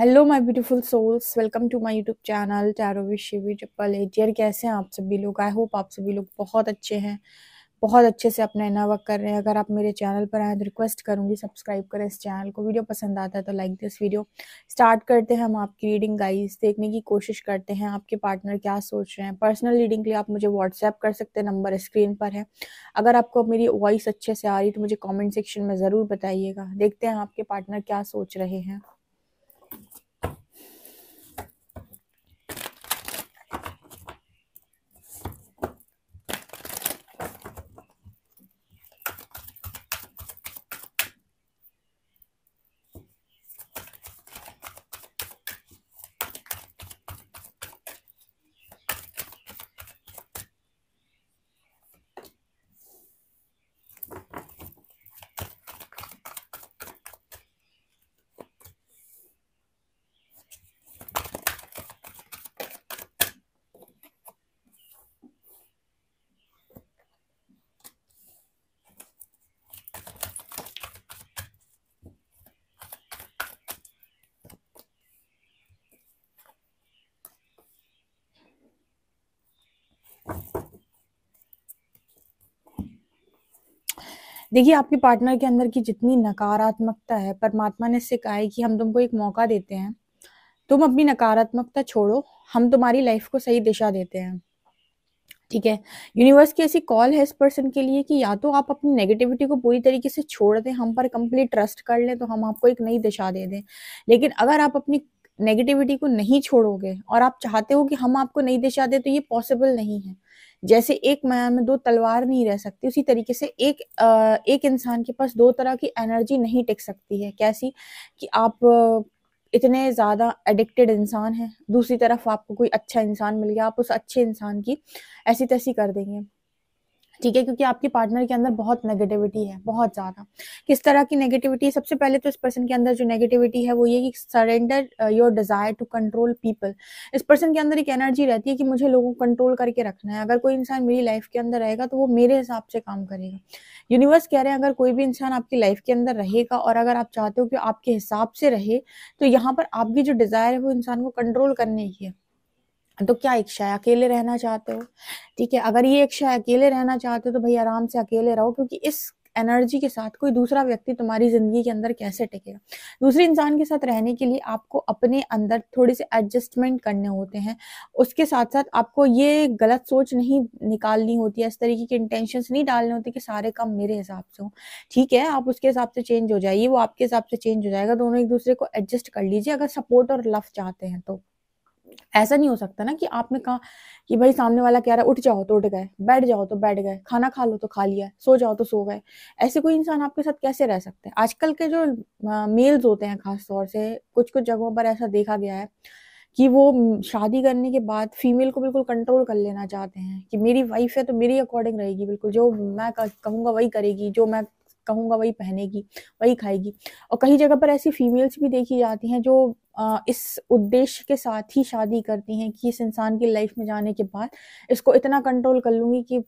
Hello my beautiful souls, welcome to my YouTube channel tarot with Shivi triple eight. यार कैसे हैं आप सभी लोग? आई होप आप सभी लोग बहुत अच्छे हैं, बहुत अच्छे से अपना इनर वर्क कर रहे हैं। अगर आप मेरे चैनल पर आए तो रिक्वेस्ट करूंगी सब्सक्राइब करें इस चैनल को। वीडियो पसंद आता है तो लाइक दिस वीडियो। स्टार्ट करते हैं हम आपकी रीडिंग गाइस। देखने की कोशिश करते हैं आपके पार्टनर क्या सोच रहे हैं। पर्सनल रीडिंग के लिए आप मुझे व्हाट्सएप कर सकते हैं, नंबर स्क्रीन पर है। अगर आपको मेरी वॉइस अच्छे से आ रही तो मुझे कॉमेंट सेक्शन में ज़रूर बताइएगा। देखते हैं आपके पार्टनर क्या सोच रहे हैं। देखिए, आपके पार्टनर के अंदर की जितनी नकारात्मकता है, परमात्मा ने इससे कहा है कि हम तुमको एक मौका देते हैं। तुम अपनी नकारात्मकता छोड़ो, हम तुम्हारी लाइफ को सही दिशा देते हैं। ठीक है, यूनिवर्स की ऐसी कॉल है इस पर्सन के लिए कि या तो आप अपनी नेगेटिविटी को पूरी तरीके से छोड़ दें, हम पर कंप्लीट ट्रस्ट कर लें तो हम आपको एक नई दिशा दे दें। लेकिन अगर आप अपनी नेगेटिविटी को नहीं छोड़ोगे और आप चाहते हो कि हम आपको नई दिशा दें, तो ये पॉसिबल नहीं है। जैसे एक मैदान में दो तलवार नहीं रह सकती, उसी तरीके से एक इंसान के पास दो तरह की एनर्जी नहीं टिक सकती है। कैसी? कि आप इतने ज़्यादा एडिक्टेड इंसान हैं, दूसरी तरफ आपको कोई अच्छा इंसान मिल गया, आप उस अच्छे इंसान की ऐसी तैसी कर देंगे। ठीक है, क्योंकि आपके पार्टनर के अंदर बहुत नेगेटिविटी है, बहुत ज़्यादा। किस तरह की नेगेटिविटी है? सबसे पहले तो इस पर्सन के अंदर जो नेगेटिविटी है वो ये कि surrender your desire to control people. इस पर्सन के अंदर एक एनर्जी रहती है कि मुझे लोगों को कंट्रोल करके रखना है। अगर कोई इंसान मेरी लाइफ के अंदर रहेगा तो वो मेरे हिसाब से काम करेगा। यूनिवर्स कह रहे हैं अगर कोई भी इंसान आपकी लाइफ के अंदर रहेगा और अगर आप चाहते हो कि आपके हिसाब से रहे, तो यहाँ पर आपकी जो डिजायर है वो इंसान को कंट्रोल करने की है। तो क्या इच्छा है? अकेले रहना चाहते हो? ठीक है, अगर ये इच्छा है अकेले रहना चाहते हो तो भाई आराम से अकेले रहो, क्योंकि इस एनर्जी के साथ कोई दूसरा व्यक्ति तुम्हारी जिंदगी के अंदर कैसे टिकेगा? दूसरे इंसान के साथ रहने के लिए आपको अपने अंदर थोड़े से एडजस्टमेंट करने होते हैं। उसके साथ साथ आपको ये गलत सोच नहीं निकालनी होती है, इस तरीके के इंटेंशंस नहीं डालने होते कि सारे काम मेरे हिसाब से हो। ठीक है, आप उसके हिसाब से चेंज हो जाइए, वो आपके हिसाब से चेंज हो जाएगा। दोनों एक दूसरे को एडजस्ट कर लीजिए अगर सपोर्ट और लव चाहते हैं तो। ऐसा नहीं हो सकता ना कि आपने कहा कि भाई सामने वाला कह रहा है उठ जाओ तो उठ गए, बैठ जाओ तो बैठ गए, खाना खा लो तो खा लिया, सो जाओ तो सो गए। ऐसे कोई इंसान आपके साथ कैसे रह सकते हैं? आजकल के जो मेल्स होते हैं, खास तौर से कुछ कुछ जगहों पर ऐसा देखा गया है कि वो शादी करने के बाद फीमेल को बिल्कुल कंट्रोल कर लेना चाहते हैं कि मेरी वाइफ है तो मेरी अकॉर्डिंग रहेगी, बिल्कुल जो मैं कहूँगा वही करेगी, जो मैं कहूँगा वही पहनेगी, वही खाएगी। और कई जगह पर ऐसी फीमेल्स भी देखी जाती हैं जो इस उद्देश्य के साथ ही शादी करती हैं कि इस इंसान की लाइफ में जाने के बाद इसको इतना कंट्रोल कर लूंगी कि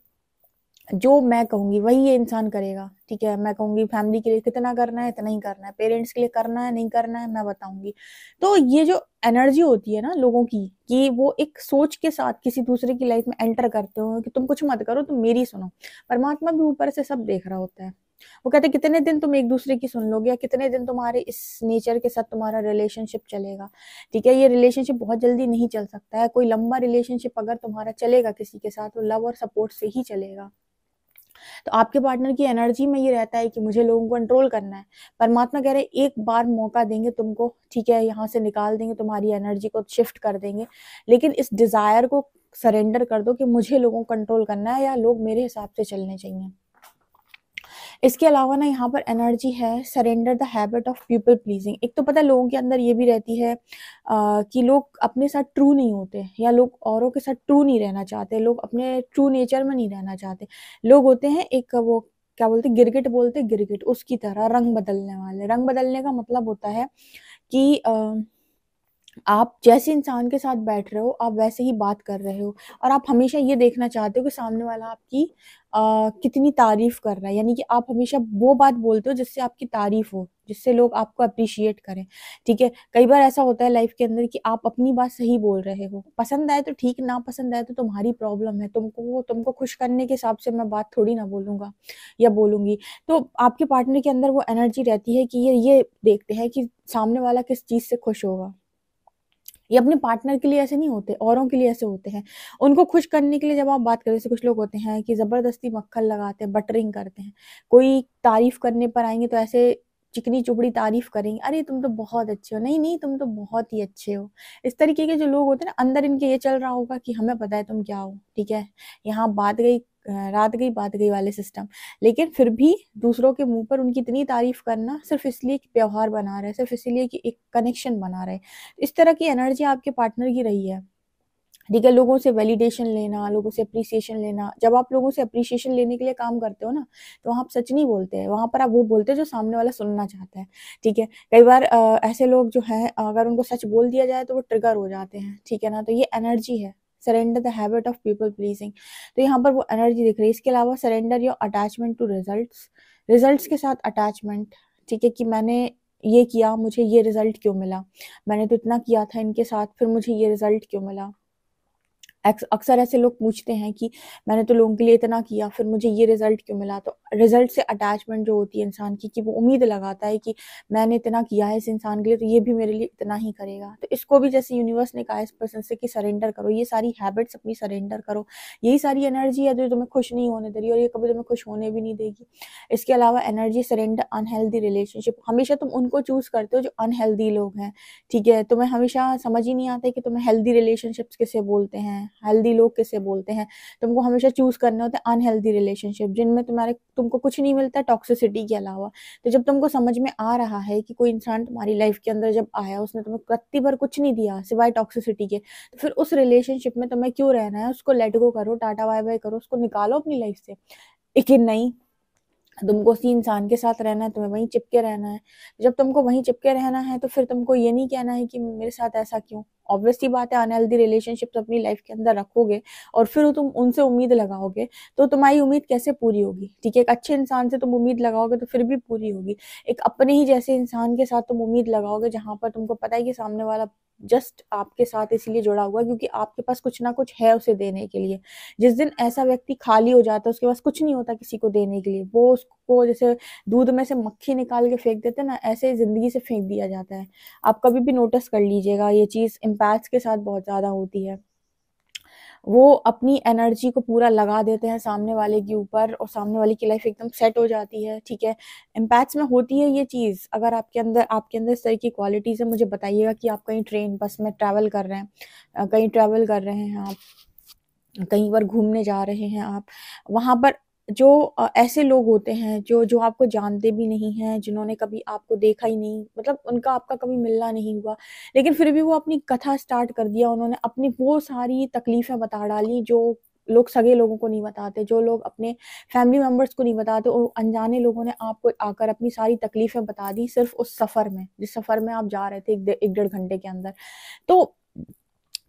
जो मैं कहूंगी वही ये इंसान करेगा। ठीक है, मैं कहूंगी फैमिली के लिए कितना करना है इतना ही करना है, पेरेंट्स के लिए करना है नहीं करना है मैं बताऊंगी। तो ये जो एनर्जी होती है ना लोगों की, कि वो एक सोच के साथ किसी दूसरे की लाइफ में एंटर करते हो कि तुम कुछ मत करो, तुम मेरी सुनो। परमात्मा भी ऊपर से सब देख रहा होता है। वो कहते हैं कितने दिन तुम एक दूसरे की सुन लोगे, या कितने दिन तुम्हारे इस नेचर के साथ तुम्हारा रिलेशनशिप चलेगा। ठीक है, ये रिलेशनशिप बहुत जल्दी नहीं चल सकता है। कोई लंबा रिलेशनशिप अगर तुम्हारा चलेगा किसी के साथ, तो लव और सपोर्ट से ही चलेगा। तो आपके पार्टनर की एनर्जी में ये रहता है कि मुझे लोगों को कंट्रोल करना है। परमात्मा कह रहे हैं एक बार मौका देंगे तुमको, ठीक है, यहाँ से निकाल देंगे, तुम्हारी एनर्जी को शिफ्ट कर देंगे, लेकिन इस डिजायर को सरेंडर कर दो कि मुझे लोगों को कंट्रोल करना है या लोग मेरे हिसाब से चलने चाहिए। इसके अलावा ना यहाँ पर एनर्जी है surrender the habit of people pleasing. एक तो पता है लोगों के अंदर ये भी रहती है कि लोग अपने साथ ट्रू नहीं होते, या लोग औरों के साथ ट्रू नहीं रहना चाहते, लोग अपने ट्रू नेचर में नहीं रहना चाहते। लोग होते हैं एक वो क्या बोलते, गिरगिट बोलते, गिरगिट उसकी तरह रंग बदलने वाले। रंग बदलने का मतलब होता है कि आप जैसे इंसान के साथ बैठ रहे हो, आप वैसे ही बात कर रहे हो और आप हमेशा ये देखना चाहते हो कि सामने वाला आपकी कितनी तारीफ़ कर रहा है। यानी कि आप हमेशा वो बात बोलते हो जिससे आपकी तारीफ़ हो, जिससे लोग आपको एप्रिशिएट करें, ठीक है? कई बार ऐसा होता है लाइफ़ के अंदर कि आप अपनी बात सही बोल रहे हो, पसंद आए तो ठीक, ना पसंद आए तो तुम्हारी प्रॉब्लम है, तुमको खुश करने के हिसाब से मैं बात थोड़ी ना बोलूँगा या बोलूँगी। तो आपके पार्टनर के अंदर वो एनर्जी रहती है कि ये देखते हैं कि सामने वाला किस चीज़ से खुश होगा। ये अपने पार्टनर के लिए ऐसे नहीं होते, औरों के लिए ऐसे होते हैं। उनको खुश करने के लिए जब आप बात करें, जैसे कुछ लोग होते हैं कि ज़बरदस्ती मक्खन लगाते हैं, बटरिंग करते हैं। कोई तारीफ़ करने पर आएँगे तो ऐसे चिकनी-चुपड़ी तारीफ़ करेंगे, "अरे! तुम तो बहुत अच्छे हो।" "नहीं, नहीं, तुम तो बहुत ही अच्छे हो।" इस तरीके के जो लोग होते हैं ना, अंदर इनके ये चल रहा होगा कि हमें पता है तुम क्या हो, ठीक है? यहाँ रात गई, बात गई वाले सिस्टम। लेकिन फिर भी दूसरों के मुँह पर उनकी इतनी तारीफ़ करना सिर्फ़ इसलिए कि व्यवहार बना रहे, सिर्फ़ इसीलिए कि एक कनेक्शन बना रहे। इस तरह की एनर्जी आपके पार्टनर की रही है। ठीक है, लोगों से वैलिडेशन लेना, लोगों से एप्रिसिएशन लेना। जब आप लोगों से एप्रिसिएशन लेने के लिए काम करते हो ना, तो वहाँ आप सच नहीं बोलते हैं, वहाँ पर आप वो बोलते हो जो सामने वाला सुनना चाहता है, ठीक है? कई बार ऐसे लोग जो हैं, अगर उनको सच बोल दिया जाए तो वो ट्रिगर हो जाते हैं, ठीक है ना? तो ये एनर्जी है, surrender the habit of people pleasing. तो यहाँ पर वो एनर्जी दिख रही है। इसके अलावा surrender your attachment to results, results के साथ अटैचमेंट, ठीक है? कि मैंने ये किया, मुझे ये रिज़ल्ट क्यों मिला? मैंने तो इतना किया था इनके साथ, फिर मुझे ये रिज़ल्ट क्यों मिला? अक्सर ऐसे लोग पूछते हैं कि मैंने तो लोगों के लिए इतना किया, फिर मुझे ये रिज़ल्ट क्यों मिला? तो रिज़ल्ट से अटैचमेंट जो होती है इंसान की, कि वो उम्मीद लगाता है कि मैंने इतना किया है इस इंसान के लिए, तो ये भी मेरे लिए इतना ही करेगा। तो इसको भी जैसे यूनिवर्स ने कहा है इस पर्सन से कि सरेंडर करो, ये सारी हैबिट्स अपनी सरेंडर करो। यही सारी एनर्जी है जो तुम्हें खुश नहीं होने दे रही और ये कभी तुम्हें खुश होने भी नहीं देगी। इसके अलावा एनर्जी सरेंडर अनहेल्दी रिलेशनशिप, हमेशा तुम उनको चूज़ करते हो जो अनहेल्दी लोग हैं, ठीक है? तुम्हें हमेशा समझ ही नहीं आता है कि तुम्हें हेल्दी रिलेशनशिप्स किसे बोलते हैं, हेल्दी लोग किसे बोलते हैं। तुमको हमेशा चूज़ करने होते हैं अनहेल्दी रिलेशनशिप जिनमें तुमको कुछ नहीं मिलता टॉक्सिसिटी के अलावा। तो जब तुमको समझ में आ रहा है कि कोई इंसान तुम्हारी लाइफ़ के अंदर जब आया, उसने तुम्हें रत्ती भर कुछ नहीं दिया सिवाय टॉक्सिसिटी के, तो फिर उस रिलेशनशिप में तुम्हें क्यों रहना है? उसको लेट गो करो, टाटा बाय-बाय करो, उसको निकालो अपनी लाइफ़ से। लेकिन नहीं, तुमको उसी इंसान के साथ रहना है, तुम्हें वहीं चिपके रहना है। जब तुमको वहीं चिपके रहना है, तो फिर तुमको ये नहीं कहना है कि मेरे साथ ऐसा क्यों? ऑब्वियस सी बात है, अनहेल्दी रिलेशनशिप्स अपनी लाइफ के अंदर रखोगे और फिर तुम उनसे उम्मीद लगाओगे, तो तुम्हारी उम्मीद कैसे पूरी होगी? ठीक है, एक अच्छे इंसान से तुम उम्मीद लगाओगे तो फिर भी पूरी होगी। एक अपने ही जैसे इंसान के साथ तुम उम्मीद लगाओगे जहाँ पर तुमको पता है कि सामने वाला जस्ट आपके साथ इसलिए जुड़ा हुआ है क्योंकि आपके पास कुछ ना कुछ है उसे देने के लिए। जिस दिन ऐसा व्यक्ति खाली हो जाता है, उसके पास कुछ नहीं होता किसी को देने के लिए, वो उसको जैसे दूध में से मक्खी निकाल के फेंक देते हैं ना, ऐसे ज़िंदगी से फेंक दिया जाता है। आप कभी भी नोटिस कर लीजिएगा, ये चीज़ एम्पैथ्स के साथ बहुत ज़्यादा होती है। वो अपनी एनर्जी को पूरा लगा देते हैं सामने वाले के ऊपर और सामने वाले की लाइफ एकदम सेट हो जाती है, ठीक है? एम्पैथ्स में होती है ये चीज़। अगर आपके अंदर इस तरह की क्वालिटीज़ है, मुझे बताइएगा कि आप कहीं ट्रेन, बस में ट्रैवल कर रहे हैं, कहीं ट्रैवल कर रहे हैं आप, कहीं पर घूमने जा रहे हैं आप, वहाँ पर जो ऐसे लोग होते हैं जो जो आपको जानते भी नहीं हैं, जिन्होंने कभी आपको देखा ही नहीं, मतलब उनका आपका कभी मिलना नहीं हुआ, लेकिन फिर भी वो अपनी कथा स्टार्ट कर दिया, उन्होंने अपनी वो सारी तकलीफ़ें बता डाली जो लोग सगे लोगों को नहीं बताते, जो लोग अपने फैमिली मेंबर्स को नहीं बताते, और अनजाने लोगों ने आपको आकर अपनी सारी तकलीफ़ें बता दी सिर्फ़ उस सफ़र में, जिस सफ़र में आप जा रहे थे 1 डेढ़ घंटे के अंदर। तो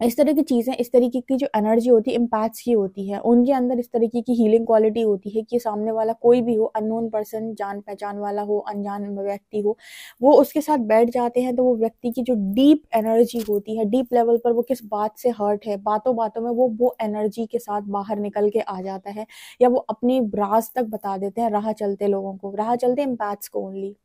इस तरह की चीज़ें, इस तरीके की जो एनर्जी होती है एम्पैथ्स की होती है, उनके अंदर इस तरीके की हीलिंग क्वालिटी होती है कि सामने वाला कोई भी हो, अननोन पर्सन, जान-पहचान वाला हो, अनजान व्यक्ति हो, वो उसके साथ बैठ जाते हैं तो वो व्यक्ति की जो डीप एनर्जी होती है, डीप लेवल पर वो किस बात से हर्ट है, बातों-बातों में वो एनर्जी के साथ बाहर निकल के आ जाता है, या वो अपनी राज़ तक बता देते हैं राह चलते लोगों को, राह चलते एम्पैथ्स को ओनली।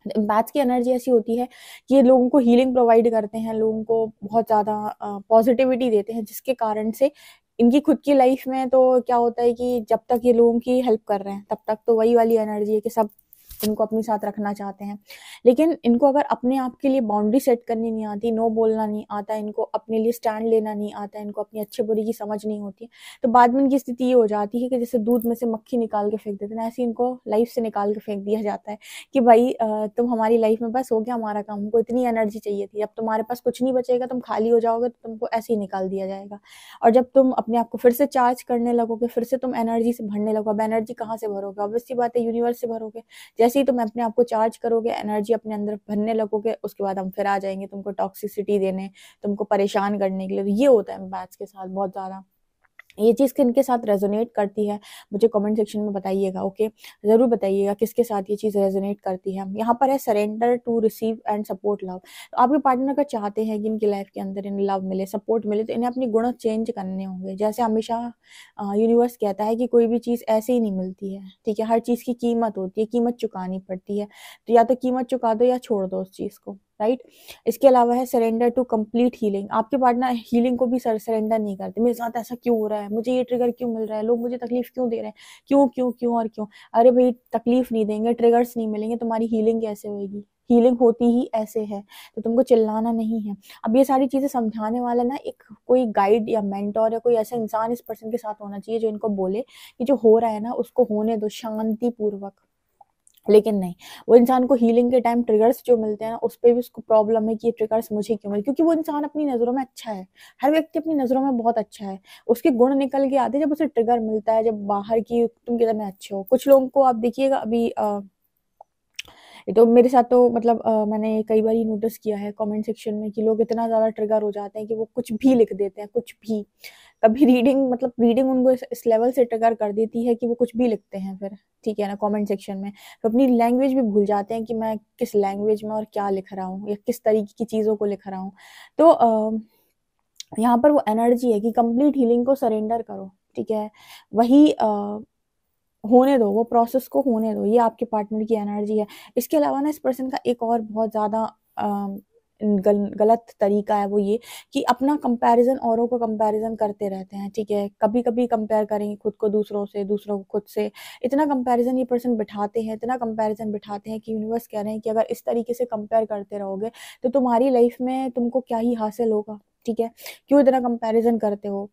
एम्पैथ्स की एनर्जी ऐसी होती है कि ये लोगों को हीलिंग प्रोवाइड करते हैं, लोगों को बहुत ज़्यादा पॉजिटिविटी देते हैं, जिसके कारण से इनकी खुद की लाइफ में तो क्या होता है कि जब तक ये लोगों की हेल्प कर रहे हैं, तब तक तो वही वाली एनर्जी है कि सब इनको अपने साथ रखना चाहते हैं। लेकिन इनको अगर अपने आप के लिए बाउंड्री सेट करनी नहीं आती, नो बोलना नहीं आता, इनको अपने लिए स्टैंड लेना नहीं आता, इनको अपनी अच्छे-बुरे की समझ नहीं होती है, तो बाद में इनकी स्थिति ये हो जाती है कि जैसे दूध में से मक्खी निकाल के फेंक देते हैं ना, ऐसे इनको लाइफ से निकाल के फेंक दिया जाता है कि भाई तुम हमारी लाइफ में, बस हो गया हमारा काम, हमको इतनी एनर्जी चाहिए थी, अब तुम्हारे पास कुछ नहीं बचेगा, तुम खाली हो जाओगे, तो तुमको ऐसे ही निकाल दिया जाएगा। और जब तुम अपने आप को फिर से चार्ज करने लगोगे, फिर से तुम एनर्जी से भरने लगोगे, अब एनर्जी कहाँ से भरोगे? ऑब्वियस सी बात है यूनिवर्स से भरोगे। जैसे ही तुम अपने आप को चार्ज करोगे, एनर्जी अपने अंदर भरने लगोगे, उसके बाद हम फिर आ जाएंगे तुमको टॉक्सिसिटी देने, तुमको परेशान करने के लिए। तो ये होता है एम्पैथ्स के साथ बहुत ज़्यादा। ये चीज़ किनके साथ रेजोनेट करती है मुझे कमेंट सेक्शन में बताइएगा। ओके, ज़रूर बताइएगा किसके साथ ये चीज़ रेजोनेट करती है। यहाँ पर है surrender to receive and support love. तो आपके पार्टनर का चाहते हैं कि इनकी लाइफ के अंदर इन्हें लव मिले, सपोर्ट मिले, तो इन्हें अपनी गुण चेंज करने होंगे। जैसे हमेशा यूनिवर्स कहता है कि कोई भी चीज़ ऐसे ही नहीं मिलती है, ठीक है, हर चीज़ की कीमत होती है, कीमत चुकानी पड़ती है। तो या तो कीमत चुका दो या छोड़ दो उस चीज़ को, राइट। इसके अलावा है सरेंडर टू कंप्लीट हीलिंग। आपके पार्टनर हीलिंग को भी सरेंडर नहीं करते। मेरे साथ ऐसा क्यों हो रहा है, मुझे ये ट्रिगर क्यों मिल रहा है, लोग मुझे तकलीफ क्यों दे रहे हैं, क्यों क्यों क्यों और क्यों। अरे भाई, तकलीफ नहीं देंगे, ट्रिगर्स नहीं मिलेंगे, तुम्हारी हीलिंग कैसे होगी। हीलिंग होती ही ऐसे है, तो तुमको चिल्लाना नहीं है। अब ये सारी चीजें समझाने वाला ना एक कोई गाइड या मेंटोर या कोई ऐसा इंसान इस पर्सन के साथ होना चाहिए जो इनको बोले कि जो हो रहा है ना उसको होने दो शांति पूर्वक। लेकिन नहीं, वो इंसान को हीलिंग के टाइम ट्रिगर्स जो मिलते हैं ना, उस पे भी उसको प्रॉब्लम है कि ये ट्रिगर्स मुझे क्यों मिले, क्योंकि वो इंसान अपनी नज़रों में अच्छा है। हर व्यक्ति अपनी नज़रों में बहुत अच्छा है, उसके गुण निकल के आते हैं जब उसे ट्रिगर मिलता है, जब बाहर की तुम कितने अच्छे हो। कुछ लोगों को आप देखिएगा अभी ये तो मेरे साथ तो मतलब मैंने कई बार नोटिस किया है कमेंट सेक्शन में कि लोग इतना ज़्यादा ट्रिगर हो जाते हैं कि वो कुछ भी लिख देते हैं, कुछ भी। कभी रीडिंग मतलब रीडिंग उनको इस लेवल से ट्रिगर कर देती है कि वो कुछ भी लिखते हैं फिर, ठीक है ना, कमेंट सेक्शन में। तो अपनी लैंग्वेज भी भूल जाते हैं कि मैं किस लैंग्वेज में और क्या लिख रहा हूँ या किस तरीके की चीज़ों को लिख रहा हूँ। तो यहाँ पर वो एनर्जी है कि कंप्लीट हीलिंग को सरेंडर करो, ठीक है। वही होने दो, वो प्रोसेस को होने दो, ये आपके पार्टनर की एनर्जी है। इसके अलावा ना इस पर्सन का एक और बहुत ज़्यादा गलत तरीका है, वो ये कि अपना कंपैरिजन, औरों को कंपैरिजन करते रहते हैं, ठीक है। कभी कभी कंपेयर करेंगे खुद को दूसरों से, दूसरों को खुद से। इतना कंपैरिजन ये पर्सन बिठाते हैं, इतना कंपैरिजन बिठाते हैं कि यूनिवर्स कह रहे हैं कि अगर इस तरीके से कंपेयर करते रहोगे तो तुम्हारी लाइफ में तुमको क्या ही हासिल होगा, ठीक है। क्यों इतना कंपैरिजन करते हो,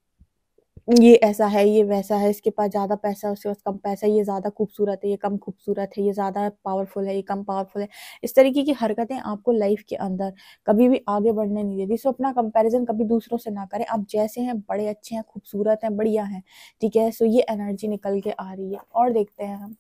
ये ऐसा है, ये वैसा है, इसके पास ज़्यादा पैसा है, उसके पास कम पैसा है, ये ज़्यादा खूबसूरत है, ये कम खूबसूरत है, ये ज़्यादा पावरफुल है, ये कम पावरफुल है। इस तरीके की हरकतें आपको लाइफ के अंदर कभी भी आगे बढ़ने नहीं देती। सो अपना कंपैरिजन कभी दूसरों से ना करें। आप जैसे हैं बड़े अच्छे हैं, खूबसूरत हैं, बढ़िया हैं, ठीक है। सो ये एनर्जी निकल के आ रही है और देखते हैं हम।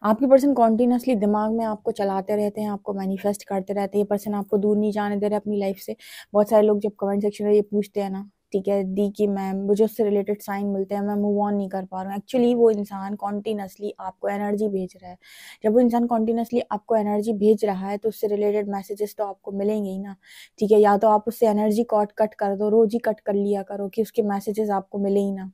आपके पर्सन कॉन्टिन्यूसली दिमाग में आपको चलाते रहते हैं, आपको मैनिफेस्ट करते रहते हैं। ये पर्सन आपको दूर नहीं जाने दे रहे अपनी लाइफ से। बहुत सारे लोग जब कमेंट सेक्शन में ये पूछते हैं ना, ठीक है दी कि मैम मुझे उससे रिलेटेड साइन मिलते हैं, मैं मूव ऑन नहीं कर पा रहा हूँ। एक्चुअली वो इंसान कॉन्टिन्यूसली आपको एनर्जी भेज रहा है। जब वो इंसान कॉन्टिन्यूसली आपको एनर्जी भेज रहा है तो उससे रिलेटेड मैसेजेस तो आपको मिलेंगे ही ना, ठीक है। या तो आप उससे एनर्जी कट कर दो, रोज ही कट कर लिया करो कि उसके मैसेजेस आपको मिले ही ना,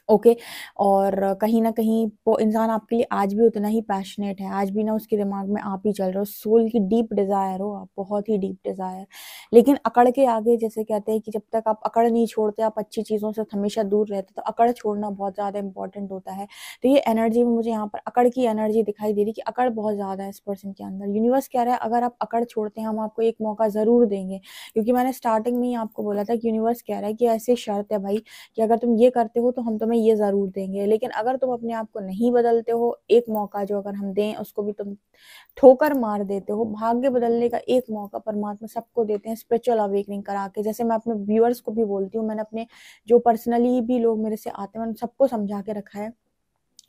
ओके। और कहीं ना कहीं वो इंसान आपके लिए आज भी उतना ही पैशनेट है, आज भी ना उसके दिमाग में आप ही चल रहे हो, सोल की डीप डिजायर हो आप, बहुत ही डीप डिजायर। लेकिन अकड़ के आगे, जैसे कहते हैं कि जब तक आप अकड़ नहीं छोड़ते, आप अच्छी चीज़ों से हमेशा दूर रहते, तो अकड़ छोड़ना बहुत ज़्यादा इंपॉर्टेंट होता है। तो ये एनर्जी में मुझे यहाँ पर अकड़ की एनर्जी दिखाई दे रही कि अकड़ बहुत ज़्यादा है इस पर्सन के अंदर। यूनिवर्स कह रहा है अगर आप अकड़ छोड़ते हैं हम आपको एक मौका ज़रूर देंगे, क्योंकि मैंने स्टार्टिंग में ही आपको बोला था कि यूनिवर्स कह रहा है कि ऐसी शर्त है भाई कि अगर तुम ये करते हो तो हम तुम्हें ये ज़रूर देंगे। लेकिन अगर तुम अपने आप को नहीं बदलते हो, एक मौका जो अगर हम दें उसको भी तुम ठोकर मार देते हो। भाग्य बदलने का एक मौका परमात्मा सबको देते हैं स्पिरिचुअल अवेकनिंग करा के। जैसे मैं अपने व्यूअर्स को भी बोलती हूँ, मैंने अपने जो पर्सनली भी लोग मेरे से आते हैं मैंने सबको समझा के रखा है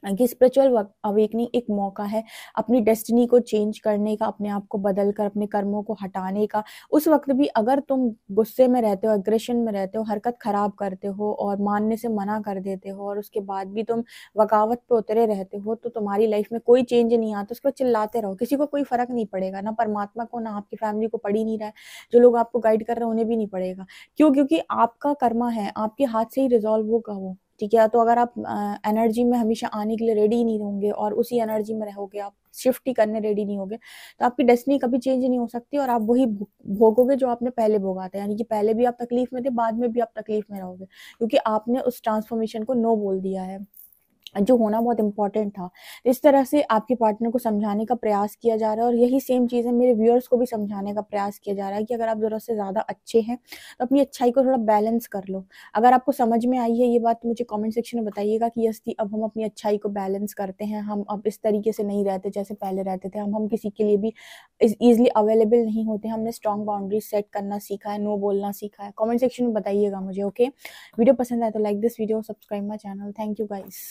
कि स्पिरिचुअल अवेकनिंग एक मौका है अपनी डेस्टिनी को चेंज करने का, अपने आप को बदल कर अपने कर्मों को हटाने का। उस वक्त भी अगर तुम गुस्से में रहते हो, एग्रेशन में रहते हो, हरकत खराब करते हो और मानने से मना कर देते हो और उसके बाद भी तुम बगावत पे उतरे रहते हो, तो तुम्हारी लाइफ में कोई चेंज नहीं आता। उसको चिल्लाते रहो, किसी को कोई फर्क नहीं पड़ेगा, ना परमात्मा को ना आपकी फैमिली को पड़ ही नहीं रहा है, जो लोग आपको गाइड कर रहे हैं उन्हें भी नहीं पड़ेगा। क्यों? क्योंकि आपका कर्मा है, आपके हाथ से ही रिजॉल्व होगा वो, ठीक है। तो अगर आप एनर्जी में हमेशा आने के लिए रेडी नहीं होंगे और उसी एनर्जी में रहोगे, आप शिफ्ट ही करने रेडी नहीं होगे, तो आपकी डेस्टिनी कभी चेंज नहीं हो सकती और आप वही भोगोगे जो आपने पहले भोगा था। यानी कि पहले भी आप तकलीफ में थे, बाद में भी आप तकलीफ में रहोगे, क्योंकि आपने उस ट्रांसफॉर्मेशन को नो बोल दिया है, जो होना बहुत इंपॉर्टेंट था। तो इस तरह से आपके पार्टनर को समझाने का प्रयास किया जा रहा है और यही सेम चीज़ें मेरे व्यूअर्स को भी समझाने का प्रयास किया जा रहा है कि अगर आप ज़रूरत से ज़्यादा अच्छे हैं तो अपनी अच्छाई को थोड़ा बैलेंस कर लो। अगर आपको समझ में आई है ये बात, तो मुझे कमेंट सेक्शन में बताइएगा कि यस दी, अब हम अपनी अच्छाई को बैलेंस करते हैं, हम अब इस तरीके से नहीं रहते जैसे पहले रहते थे, हम किसी के लिए भी ईजिली अवेलेबल नहीं होते, हमने स्ट्रॉन्ग बाउंड्रीज सेट करना सीखा है, नो बोलना सीखा है। कमेंट सेक्शन में बताइएगा मुझे, ओके। वीडियो पसंद आए तो like this video, subscribe my channel. Thank you guys.